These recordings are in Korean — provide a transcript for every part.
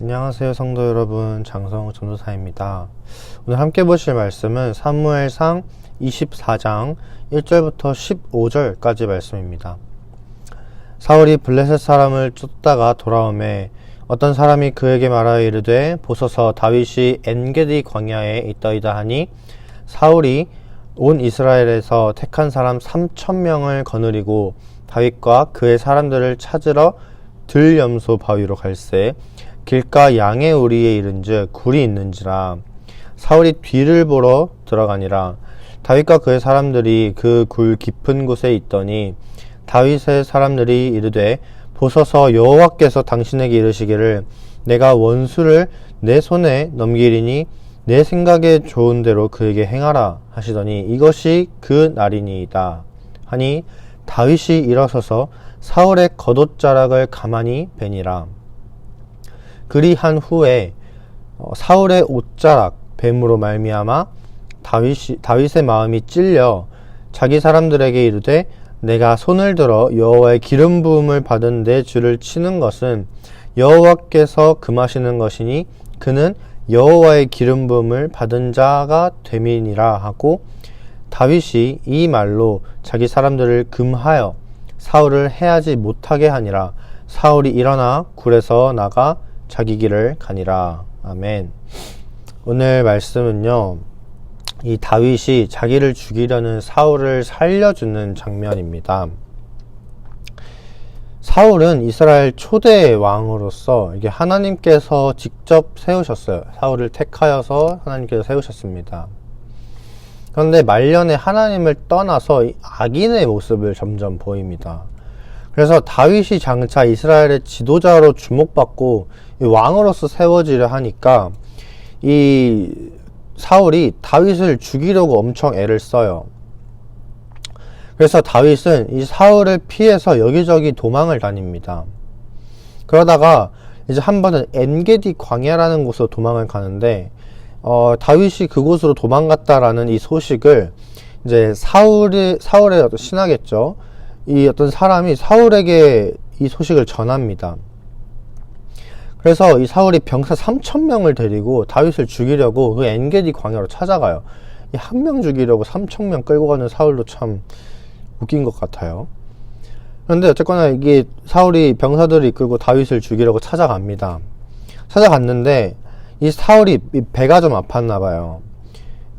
안녕하세요 성도 여러분, 장성우 전도사입니다. 오늘 함께 보실 말씀은 사무엘상 24장 1절부터 15절까지 말씀입니다. 사울이 블레셋 사람을 쫓다가 돌아오매 어떤 사람이 그에게 말하여 이르되 보소서 다윗이 엔게디 광야에 있더이다 하니 사울이 온 이스라엘에서 택한 사람 3,000명을 거느리고 다윗과 그의 사람들을 찾으러 들염소 바위로 갈새 길가 양의 우리에 이른즉 굴이 있는지라. 사울이 뒤를 보러 들어가니라. 다윗과 그의 사람들이 그 굴 깊은 곳에 있더니 다윗의 사람들이 이르되 보소서 여호와께서 당신에게 이르시기를 내가 원수를 내 손에 넘기리니 내 생각에 좋은 대로 그에게 행하라 하시더니 이것이 그 날이니이다 하니 다윗이 일어서서 사울의 겉옷자락을 가만히 베니라. 그리한 후에 사울의 옷자락 뱀으로 말미암아 다윗의 마음이 찔려 자기 사람들에게 이르되 내가 손을 들어 여호와의 기름 부음을 받은 내 주를 치는 것은 여호와께서 금하시는 것이니 그는 여호와의 기름 부음을 받은 자가 됨이니라 하고 다윗이 이 말로 자기 사람들을 금하여 사울을 해하지 못하게 하니라. 사울이 일어나 굴에서 나가 자기 길을 가니라. 아멘. 오늘 말씀은요, 이 다윗이 자기를 죽이려는 사울을 살려주는 장면입니다. 사울은 이스라엘 초대 왕으로서 이게 하나님께서 직접 세우셨어요. 사울을 택하여서 하나님께서 세우셨습니다. 그런데 말년에 하나님을 떠나서 악인의 모습을 점점 보입니다. 그래서 다윗이 장차 이스라엘의 지도자로 주목받고 왕으로서 세워지려 하니까 이 사울이 다윗을 죽이려고 엄청 애를 써요. 그래서 다윗은 이 사울을 피해서 여기저기 도망을 다닙니다. 그러다가 이제 한 번은 엔게디 광야라는 곳으로 도망을 가는데 다윗이 그곳으로 도망갔다라는 이 소식을 이제 사울의 어떤 신하겠죠. 이 어떤 사람이 사울에게 이 소식을 전합니다. 그래서 이 사울이 병사 3,000명을 데리고 다윗을 죽이려고 그 엔게디 광야로 찾아가요. 이 한 명 죽이려고 3,000명 끌고 가는 사울도 참 웃긴 것 같아요. 그런데 어쨌거나 이게 사울이 병사들을 이끌고 다윗을 죽이려고 찾아갑니다. 찾아갔는데 이 사울이 배가 좀 아팠나 봐요.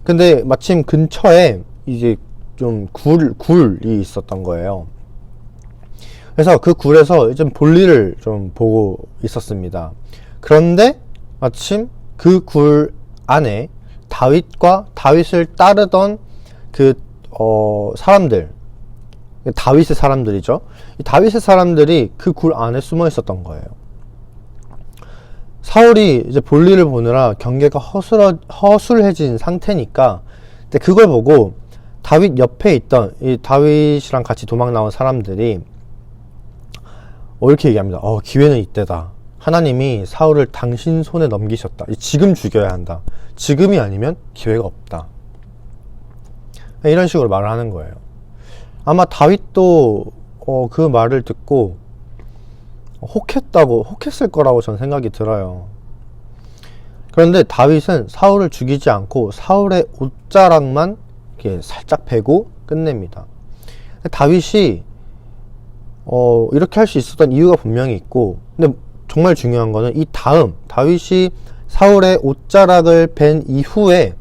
근데 마침 근처에 이제 좀 굴이 있었던 거예요. 그래서 그 굴에서 좀 볼일을 좀 보고 있었습니다. 그런데 마침 그 굴 안에 다윗을 따르던 사람들, 다윗의 사람들이죠. 이 다윗의 사람들이 그 굴 안에 숨어 있었던 거예요. 사울이 이제 볼일을 보느라 경계가 허술해진 상태니까 그걸 보고 다윗 옆에 있던 이 다윗이랑 같이 도망 나온 사람들이 이렇게 얘기합니다. 기회는 이때다. 하나님이 사울을 당신 손에 넘기셨다. 지금 죽여야 한다. 지금이 아니면 기회가 없다. 이런 식으로 말을 하는 거예요. 아마 다윗도 그 말을 듣고 혹했을 거라고 전 생각이 들어요. 그런데 다윗은 사울을 죽이지 않고 사울의 옷자락만 이렇게 살짝 베고 끝냅니다. 다윗이 이렇게 할 수 있었던 이유가 분명히 있고, 근데 정말 중요한 거는 이 다윗이 사울의 옷자락을 벤 이후에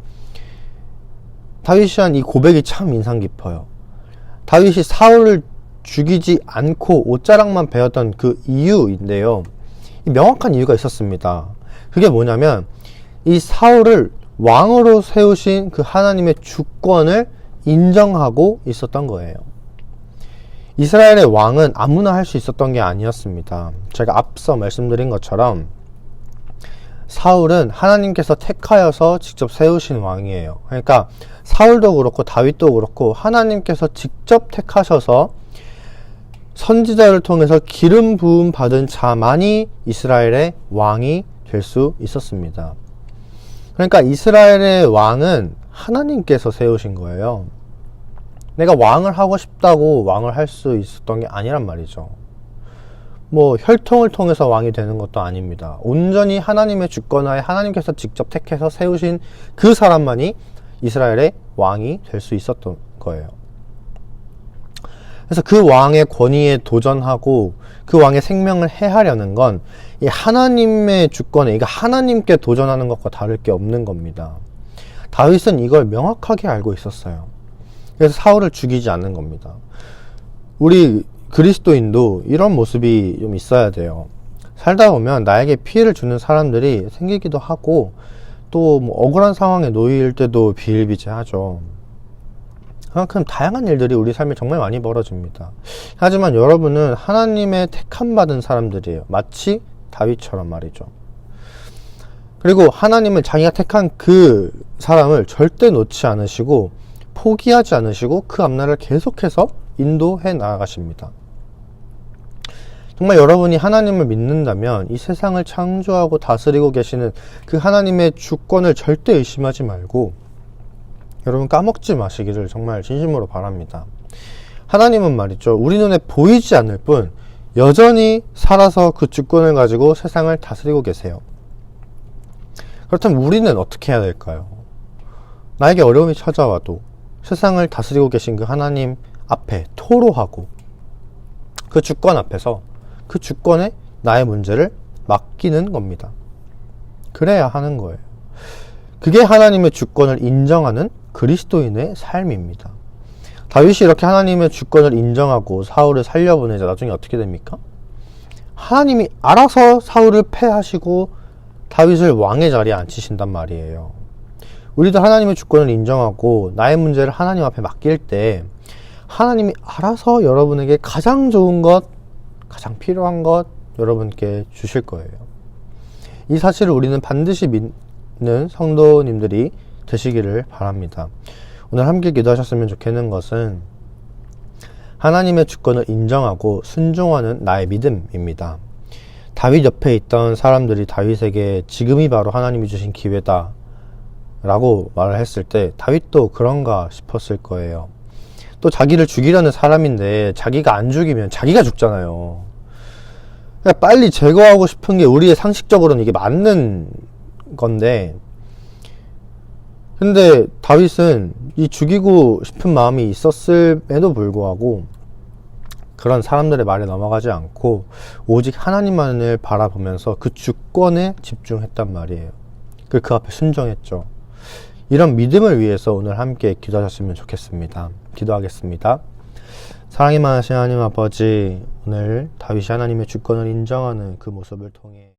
다윗이 한 이 고백이 참 인상 깊어요. 다윗이 사울을 죽이지 않고 옷자락만 베었던 그 이유인데요. 명확한 이유가 있었습니다. 그게 뭐냐면 이 사울을 왕으로 세우신 그 하나님의 주권을 인정하고 있었던 거예요. 이스라엘의 왕은 아무나 할 수 있었던 게 아니었습니다. 제가 앞서 말씀드린 것처럼 사울은 하나님께서 택하여서 직접 세우신 왕이에요. 그러니까 사울도 그렇고 다윗도 그렇고 하나님께서 직접 택하셔서 선지자를 통해서 기름 부음 받은 자만이 이스라엘의 왕이 될 수 있었습니다. 그러니까 이스라엘의 왕은 하나님께서 세우신 거예요. 내가 왕을 하고 싶다고 왕을 할 수 있었던 게 아니란 말이죠. 뭐 혈통을 통해서 왕이 되는 것도 아닙니다. 온전히 하나님의 주권하에 하나님께서 직접 택해서 세우신 그 사람만이 이스라엘의 왕이 될 수 있었던 거예요. 그래서 그 왕의 권위에 도전하고 그 왕의 생명을 해하려는 건 이 하나님의 주권에, 그러니까 하나님께 도전하는 것과 다를 게 없는 겁니다. 다윗은 이걸 명확하게 알고 있었어요. 그래서 사울을 죽이지 않는 겁니다. 우리 그리스도인도 이런 모습이 좀 있어야 돼요. 살다 보면 나에게 피해를 주는 사람들이 생기기도 하고 또 뭐 억울한 상황에 놓일 때도 비일비재하죠. 그만큼 다양한 일들이 우리 삶에 정말 많이 벌어집니다. 하지만 여러분은 하나님의 택함 받은 사람들이에요. 마치 다윗처럼 말이죠. 그리고 하나님은 자기가 택한 그 사람을 절대 놓지 않으시고 포기하지 않으시고 그 앞날을 계속해서 인도해 나아가십니다. 정말 여러분이 하나님을 믿는다면 이 세상을 창조하고 다스리고 계시는 그 하나님의 주권을 절대 의심하지 말고 여러분 까먹지 마시기를 정말 진심으로 바랍니다. 하나님은 말이죠, 우리 눈에 보이지 않을 뿐 여전히 살아서 그 주권을 가지고 세상을 다스리고 계세요. 그렇다면 우리는 어떻게 해야 될까요? 나에게 어려움이 찾아와도 세상을 다스리고 계신 그 하나님 앞에 토로하고 그 주권 앞에서 그 주권에 나의 문제를 맡기는 겁니다. 그래야 하는 거예요. 그게 하나님의 주권을 인정하는 그리스도인의 삶입니다. 다윗이 이렇게 하나님의 주권을 인정하고 사울을 살려보내자 나중에 어떻게 됩니까? 하나님이 알아서 사울을 패하시고 다윗을 왕의 자리에 앉히신단 말이에요. 우리도 하나님의 주권을 인정하고 나의 문제를 하나님 앞에 맡길 때 하나님이 알아서 여러분에게 가장 좋은 것, 가장 필요한 것 여러분께 주실 거예요. 이 사실을 우리는 반드시 믿는 성도님들이 되시기를 바랍니다. 오늘 함께 기도하셨으면 좋겠는 것은 하나님의 주권을 인정하고 순종하는 나의 믿음입니다. 다윗 옆에 있던 사람들이 다윗에게 지금이 바로 하나님이 주신 기회다 라고 말을 했을 때 다윗도 그런가 싶었을 거예요. 또 자기를 죽이려는 사람인데 자기가 안 죽이면 자기가 죽잖아요. 그러니까 빨리 제거하고 싶은 게 우리의 상식적으로는 이게 맞는 건데, 근데 다윗은 이 죽이고 싶은 마음이 있었음에도 불구하고 그런 사람들의 말에 넘어가지 않고 오직 하나님만을 바라보면서 그 주권에 집중했단 말이에요. 그 앞에 순종했죠. 이런 믿음을 위해서 오늘 함께 기도하셨으면 좋겠습니다. 기도하겠습니다. 사랑이 많으신 하나님 아버지, 오늘 다윗이 하나님의 주권을 인정하는 그 모습을 통해